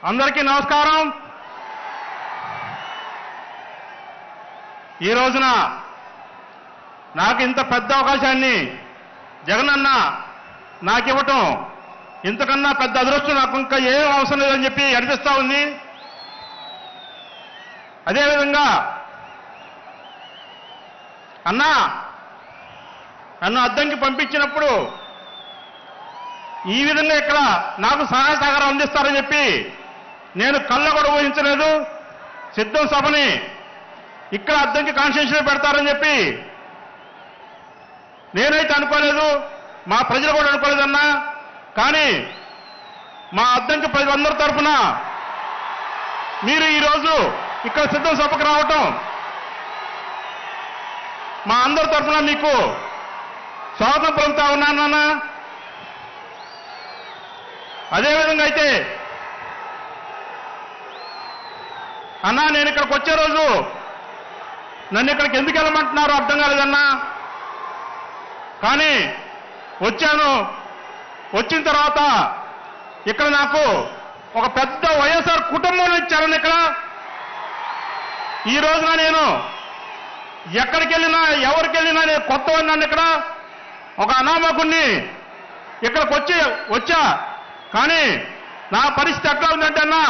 అందరికీ నమస్కారం. ఈ రోజున నాకు ఇంత పెద్ద అవకాశాన్ని జగనన్న నాకు ఇవ్వటం ఇంతకన్నా పెద్ద అదృష్టం నాకు ఇంకా ఏం అవసరం లేదని చెప్పి అనిపిస్తా ఉంది. అదేవిధంగా అన్నా నన్ను అద్దంకి పంపించినప్పుడు ఈ విధంగా ఇక్కడ నాకు సహాయ సహకారం అందిస్తారని చెప్పి నేను కళ్ళ కూడా ఊహించలేదు. సిద్ధం సభని ఇక్కడ అద్దంకి కాన్స్టిట్యూన్సీలో పెడతారని చెప్పి నేనైతే అనుకోలేదు, మా ప్రజలు కూడా అనుకోలేదన్నా. కానీ మా అద్దంకి ప్రజలందరి తరఫున మీరు ఈరోజు ఇక్కడ సిద్ధం సభకు రావటం మా అందరి తరఫున మీకు స్వాగతం పలుకుతా ఉన్నానన్నా. అదేవిధంగా అయితే అన్నా నేను ఇక్కడికి వచ్చే రోజు నన్ను ఇక్కడికి ఎందుకు వెళ్ళమంటున్నారో అర్థం కాలేదన్నా. కానీ వచ్చాను. వచ్చిన తర్వాత ఇక్కడ నాకు ఒక పెద్ద వైఎస్ఆర్ కుటుంబం ఇచ్చారని ఇక్కడ ఈ రోజున నేను ఎక్కడికి వెళ్ళినా ఎవరికి వెళ్ళినా నేను కొత్త ఉన్నాను. ఇక్కడ ఒక అనామకుణ్ణి ఇక్కడికి వచ్చా. కానీ నా పరిస్థితి ఎట్లా ఉందంటే అన్నా,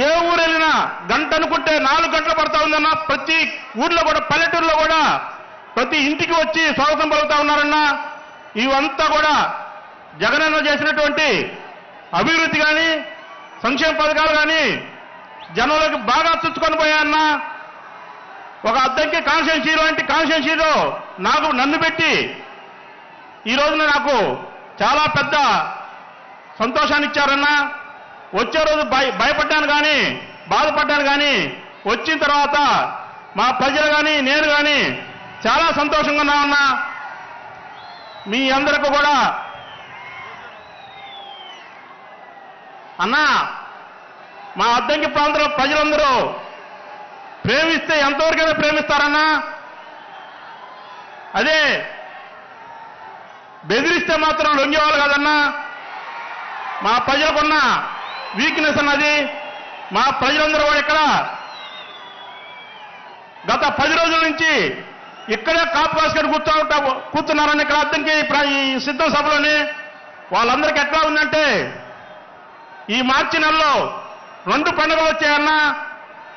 ఏ ఊరు వెళ్ళినా గంట అనుకుంటే 4 గంటలు పడతా ఉందన్నా. ప్రతి ఊర్లో కూడా పల్లెటూరులో కూడా ప్రతి ఇంటికి వచ్చి స్వాగతం పలుకుతా ఉన్నారన్నా. ఇవంతా కూడా జగనన్న చేసినటువంటి అభివృద్ధి కానీ సంక్షేమ పథకాలు కానీ జనంలోకి బాగా చుచ్చుకొని పోయాయన్నా. ఒక అద్దంకి కాన్స్టిట్యూన్సీ లాంటి కాన్స్టిట్యూన్సీలో నన్ను పెట్టి ఈ రోజున నాకు చాలా పెద్ద సంతోషాన్ని ఇచ్చారన్నా. వచ్చే రోజు భయపడ్డాను కానీ బాధపడ్డాను కానీ వచ్చిన తర్వాత మా ప్రజలు కానీ నేను కానీ చాలా సంతోషంగా ఉన్నామన్నా. మీ అందరికీ కూడా అన్నా మా అద్దంకి ప్రాంతంలో ప్రజలందరూ ప్రేమిస్తే ఎంతవరకైనా ప్రేమిస్తారన్నా. అదే బెదిరిస్తే మాత్రం లొంగేవాళ్ళు కాదన్నా. మా ప్రజలకున్న వీక్నెస్ అన్నది. మా ప్రజలందరూ కూడా ఇక్కడ గత 10 రోజుల నుంచి ఇక్కడే కాపు కాసుకొని కూర్చున్నారని ఇక్కడ అద్దంకి ఈ సిద్ధం సభలోని వాళ్ళందరికీ ఎట్లా ఉందంటే ఈ మార్చి నెలలో 2 పండుగలు వచ్చాయన్నా.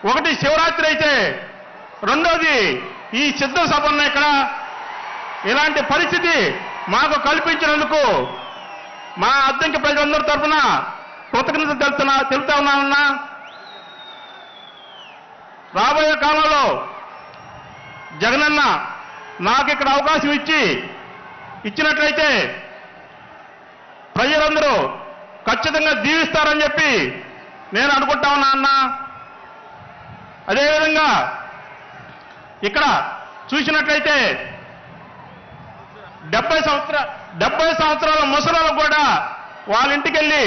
ఒకటి శివరాత్రి అయితే రెండోది ఈ సిద్ధం సభ ఉన్నాయి ఇక్కడ. ఇలాంటి పరిస్థితి మాకు కల్పించినందుకు మా అద్దంకి ప్రజలందరి తరఫున కృతజ్ఞత తెలుపుతా ఉన్నానన్నా. రాబోయే కాలంలో జగనన్న నాకు ఇక్కడ అవకాశం ఇచ్చినట్లయితే ప్రజలందరూ ఖచ్చితంగా దీవిస్తారని చెప్పి నేను అనుకుంటా ఉన్నా అన్నా. అదేవిధంగా ఇక్కడ చూసినట్లయితే 70 సంవత్సరాల ముసలాలకు కూడా వాళ్ళ ఇంటికి వెళ్ళి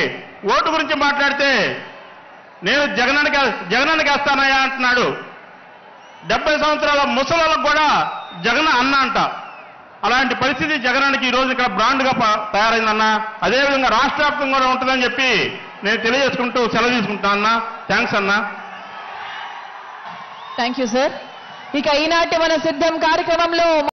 ఓటు గురించి మాట్లాడితే నేను జగనన్నకి వేస్తానయ్యా అంటున్నాడు. 70 సంవత్సరాల ముసలాలకు కూడా జగన్ అన్న అంట. అలాంటి పరిస్థితి జగనానికి ఈ రోజు ఇక్కడ బ్రాండ్గా తయారైందన్నా. అదేవిధంగా రాష్ట్ర వ్యాప్తంగా కూడా ఉంటుందని చెప్పి నేను తెలియజేసుకుంటూ సెలవు తీసుకుంటా అన్నా. థ్యాంక్స్ అన్నా. Thank you sir. ఇక ఈనాటి మన సిద్ధం కార్యక్రమంలో